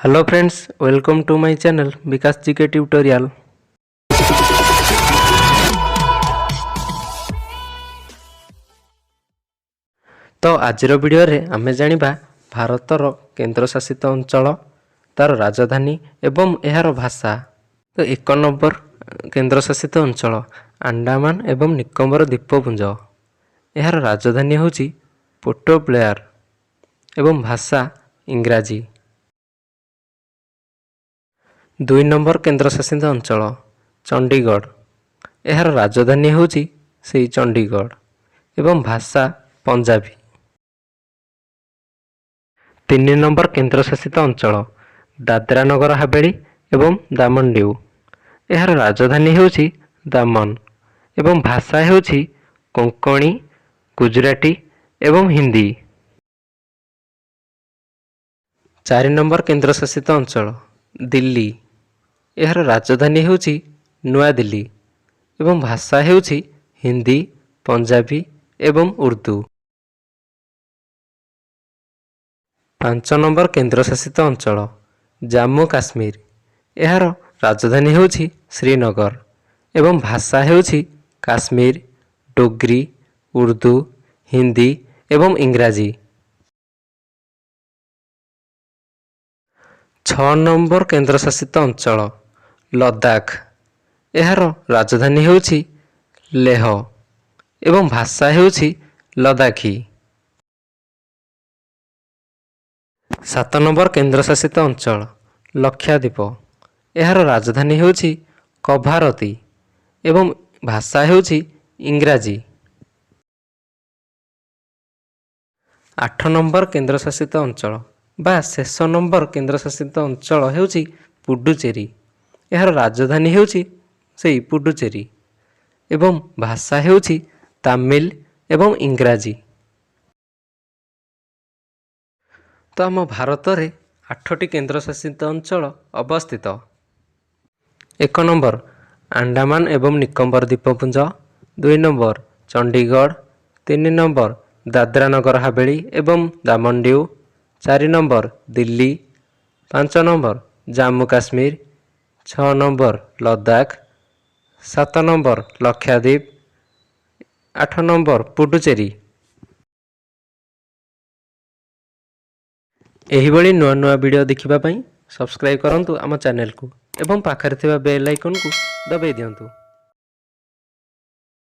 Hello friends, welcome to my channel Vikas GK tutorial. तो आज video रे आमे जानिबा भारतर केंद्रशासित अंचल, तार राजधानी एवं यार भाषा। तो 1 नंबर केंद्रशासित अंचल अंडमान एवं निकोबार द्वीपपुंज। यार राजधानी होची पोर्ट ब्लेयर एवं भाषा इंग्राजी। 2 नंबर केंद्रशासित अंचल चंडीगढ़। यार राजधानी होची सेई चंडीगढ़ एवं भाषा पंजाबी। 3 नंबर केंद्रशासित अंचल दादरा नगर हवेली एवं दामन डिउ। यार राजधानी होची दामन एवं भाषा होची कोंकणी, गुजराती एवं हिंदी। 4 नंबर केंद्रशासित अंचल दिल्ली। यार राजधानी होची नया दिल्ली एवं भाषा होची हिंदी, पंजाबी एवं उर्दू। 5 नंबर केंद्रशासित अंचल जम्मू काश्मीर। यार राजधानी होची श्रीनगर एवं भाषा होची काश्मीर, डोगरी, उर्दू, हिंदी एवं इंग्राजी। 6 नंबर केंद्रशासित अंचल लद्दाख। यार राजधानी होची लेह एवं भाषा होची लद्दाखी। 7 नंबर केंद्रशासित अंचल लक्षद्वीप। यार राजधानी होची कभारती एवं भाषा होची इंग्राजी। 8 नंबर केंद्रशासित अंचल बा शेष नंबर केंद्रशासित अंचल होची पुडुचेरी। यार राजधानी होची सेई पुडुचेरी एवं भाषा होची तमिल एवं इंग्राजी। तो आम भारत में 8टी केंद्रशासित अंचल अवस्थित। 1 नंबर अंडमान एवं निकोबार द्वीपपुंज। 2 नंबर चंडीगढ़। 3 नंबर दादरा नगर हवेली एवं Daman Diu. 4 number Delhi. 5 number Jammu Kashmir. 6 number Ladakh. 7 number Lakshadweep. 8 number Puducherry. एहिभଳି नुआ नुआ वीडियो देखिबा पई सब्सक्राइब करंतु आम चैनल को एवं पाखरे थिबा बेल आइकन को दबाई दियंतु।